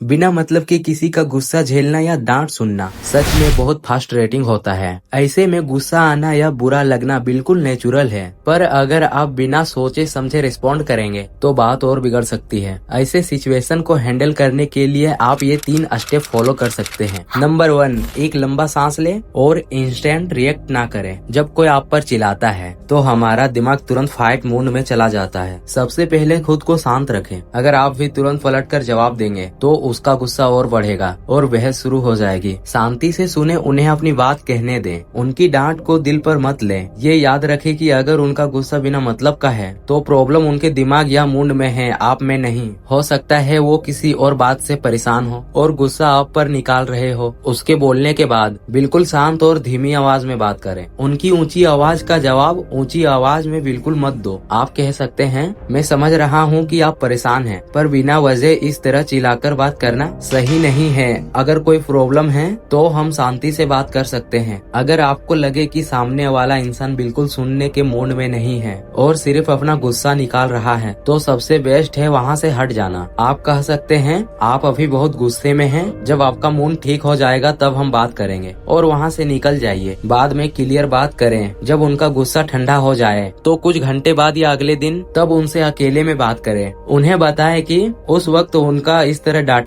बिना मतलब के किसी का गुस्सा झेलना या डांट सुनना सच में बहुत फ्रस्ट्रेटिंग होता है। ऐसे में गुस्सा आना या बुरा लगना बिल्कुल नेचुरल है, पर अगर आप बिना सोचे समझे रिस्पॉन्ड करेंगे तो बात और बिगड़ सकती है। ऐसे सिचुएशन को हैंडल करने के लिए आप ये 3 स्टेप फॉलो कर सकते हैं। नंबर 1, एक लंबा सांस ले और इंस्टेंट रिएक्ट ना करें। जब कोई आप पर चिल्लाता है तो हमारा दिमाग तुरंत फाइट मोड में चला जाता है। सबसे पहले खुद को शांत रखें। अगर आप भी तुरंत पलट कर जवाब देंगे तो उसका गुस्सा और बढ़ेगा और बहस शुरू हो जाएगी। शांति से सुने, उन्हें अपनी बात कहने दें। उनकी डांट को दिल पर मत लें। ये याद रखें कि अगर उनका गुस्सा बिना मतलब का है तो प्रॉब्लम उनके दिमाग या मूड में है, आप में नहीं। हो सकता है वो किसी और बात से परेशान हो और गुस्सा आप पर निकाल रहे हो। उसके बोलने के बाद बिल्कुल शांत और धीमी आवाज में बात करें। उनकी ऊंची आवाज का जवाब ऊंची आवाज में बिल्कुल मत दो। आप कह सकते हैं, मैं समझ रहा हूँ कि आप परेशान हैं, पर बिना वजह इस तरह चिल्लाकर बात करना सही नहीं है। अगर कोई प्रॉब्लम है तो हम शांति से बात कर सकते हैं। अगर आपको लगे कि सामने वाला इंसान बिल्कुल सुनने के मूड में नहीं है और सिर्फ अपना गुस्सा निकाल रहा है तो सबसे बेस्ट है वहाँ से हट जाना। आप कह सकते हैं, आप अभी बहुत गुस्से में हैं, जब आपका मूड ठीक हो जाएगा तब हम बात करेंगे, और वहाँ से निकल जाइए। बाद में क्लियर बात करें। जब उनका गुस्सा ठंडा हो जाए तो कुछ घंटे बाद या अगले दिन तब उनसे अकेले में बात करें। उन्हें बताएं कि उस वक्त उनका इस तरह डांटना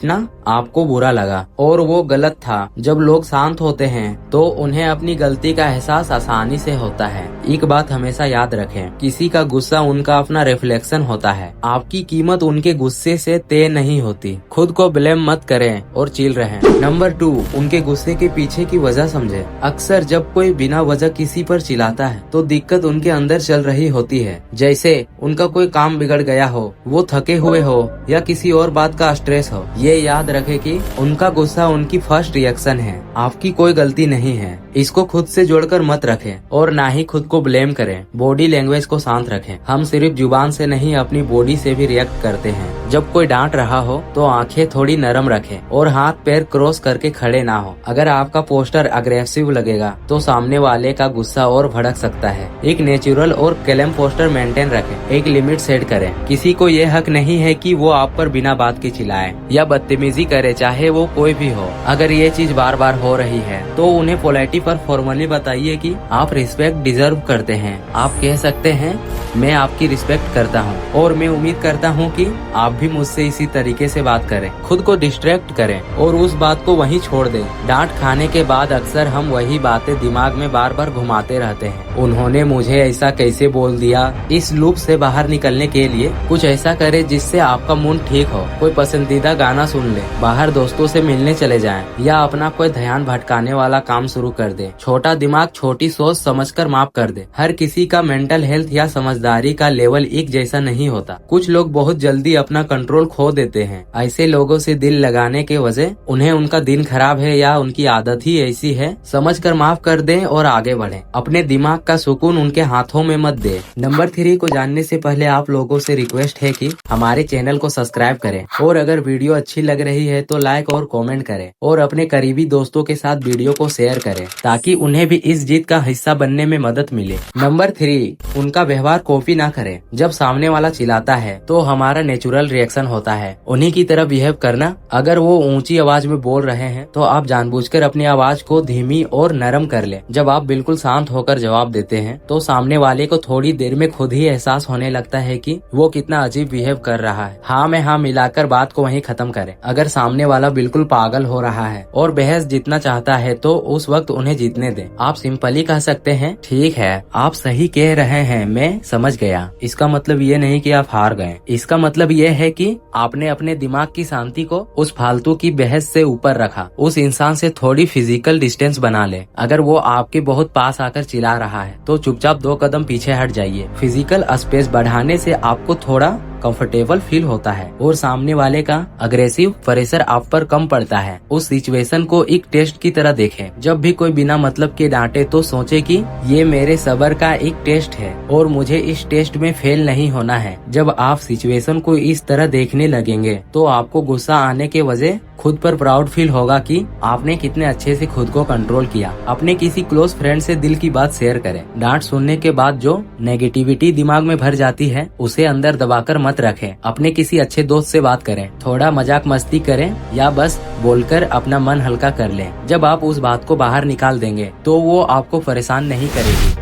आपको बुरा लगा और वो गलत था। जब लोग शांत होते हैं तो उन्हें अपनी गलती का एहसास आसानी से होता है। एक बात हमेशा याद रखें, किसी का गुस्सा उनका अपना रिफ्लेक्शन होता है। आपकी कीमत उनके गुस्से से तय नहीं होती। खुद को ब्लेम मत करें और चिल रहें। नंबर 2, उनके गुस्से के पीछे की वजह समझे। अक्सर जब कोई बिना वजह किसी पर चिल्लाता है तो दिक्कत उनके अंदर चल रही होती है। जैसे उनका कोई काम बिगड़ गया हो, वो थके हुए हो या किसी और बात का स्ट्रेस हो। ये याद रखें कि उनका गुस्सा उनकी फर्स्ट रिएक्शन है, आपकी कोई गलती नहीं है। इसको खुद से जोड़कर मत रखें और ना ही खुद को ब्लेम करें। बॉडी लैंग्वेज को शांत रखें। हम सिर्फ जुबान से नहीं, अपनी बॉडी से भी रिएक्ट करते हैं। जब कोई डांट रहा हो तो आंखें थोड़ी नरम रखें और हाथ पैर क्रॉस करके खड़े ना हो। अगर आपका पोस्टर अग्रेसिव लगेगा तो सामने वाले का गुस्सा और भड़क सकता है। एक नेचुरल और कैलम पोस्टर मेंटेन रखें। एक लिमिट सेट करें। किसी को ये हक नहीं है कि वो आप पर बिना बात के चिल्लाए या बदतमीजी करे, चाहे वो कोई भी हो। अगर ये चीज बार बार हो रही है तो उन्हें पोलाइटी पर फॉर्मली बताइए कि आप रिस्पेक्ट डिजर्व करते हैं। आप कह सकते हैं, मैं आपकी रिस्पेक्ट करता हूँ और मैं उम्मीद करता हूँ कि आप भी मुझसे इसी तरीके से बात करें। खुद को डिस्ट्रैक्ट करें और उस बात को वहीं छोड़ दें। डांट खाने के बाद अक्सर हम वही बातें दिमाग में बार बार घुमाते रहते हैं। उन्होंने मुझे ऐसा कैसे बोल दिया। इस लूप से बाहर निकलने के लिए कुछ ऐसा करें जिससे आपका मूड ठीक हो। कोई पसंदीदा गाना सुन ले, बाहर दोस्तों से मिलने चले जाएं या अपना कोई ध्यान भटकाने वाला काम शुरू कर दे। छोटा दिमाग छोटी सोच समझकर माफ कर दे। हर किसी का मेंटल हेल्थ या समझदारी का लेवल एक जैसा नहीं होता। कुछ लोग बहुत जल्दी अपना कंट्रोल खो देते हैं। ऐसे लोगों से दिल लगाने के वजह उन्हें उनका दिन खराब है या उनकी आदत ही ऐसी है। समझकर माफ कर दें और आगे बढ़ें। अपने दिमाग का सुकून उनके हाथों में मत दे। नंबर 3 को जानने से पहले आप लोगों से रिक्वेस्ट है कि हमारे चैनल को सब्सक्राइब करें और अगर वीडियो अच्छी लग रही है तो लाइक और कमेंट करें और अपने करीबी दोस्तों के साथ वीडियो को शेयर करें ताकि उन्हें भी इस जीत का हिस्सा बनने में मदद मिले। नंबर 3, उनका व्यवहार कॉपी ना करें। जब सामने वाला चिल्लाता है तो हमारा नेचुरल रिएक्शन होता है उन्हीं की तरह बिहेव करना। अगर वो ऊंची आवाज में बोल रहे हैं तो आप जानबूझकर अपनी आवाज को धीमी और नरम कर ले। जब आप बिल्कुल शांत होकर जवाब देते हैं तो सामने वाले को थोड़ी देर में खुद ही एहसास होने लगता है कि वो कितना अजीब बिहेव कर रहा है। हाँ में हाँ मिलाकर बात को वहीं खत्म करें। अगर सामने वाला बिल्कुल पागल हो रहा है और बहस जीतना चाहता है तो उस वक्त उन्हें जीतने दें। आप सिंपली कह सकते हैं, ठीक है आप सही कह रहे हैं, मैं समझ गया। इसका मतलब ये नहीं कि आप हार गए। इसका मतलब ये है कि आपने अपने दिमाग की शांति को उस फालतू की बहस से ऊपर रखा। उस इंसान से थोड़ी फिजिकल डिस्टेंस बना ले। अगर वो आपके बहुत पास आकर चिल्ला रहा है तो चुपचाप 2 कदम पीछे हट जाइए। फिजिकल स्पेस बढ़ाने से आपको थोड़ा कंफर्टेबल फील होता है और सामने वाले का अग्रेसिव प्रेशर आप पर कम पड़ता है। उस सिचुएशन को एक टेस्ट की तरह देखें। जब भी कोई बिना मतलब के डांटे तो सोचे कि ये मेरे सब्र का एक टेस्ट है और मुझे इस टेस्ट में फेल नहीं होना है। जब आप सिचुएशन को इस तरह देखने लगेंगे तो आपको गुस्सा आने के वजह खुद पर प्राउड फील होगा कि आपने कितने अच्छे से खुद को कंट्रोल किया। अपने किसी क्लोज फ्रेंड से दिल की बात शेयर करें। डांट सुनने के बाद जो नेगेटिविटी दिमाग में भर जाती है उसे अंदर दबाकर मत रखें। अपने किसी अच्छे दोस्त से बात करें, थोड़ा मजाक मस्ती करें या बस बोलकर अपना मन हल्का कर लें। जब आप उस बात को बाहर निकाल देंगे तो वो आपको परेशान नहीं करेगी।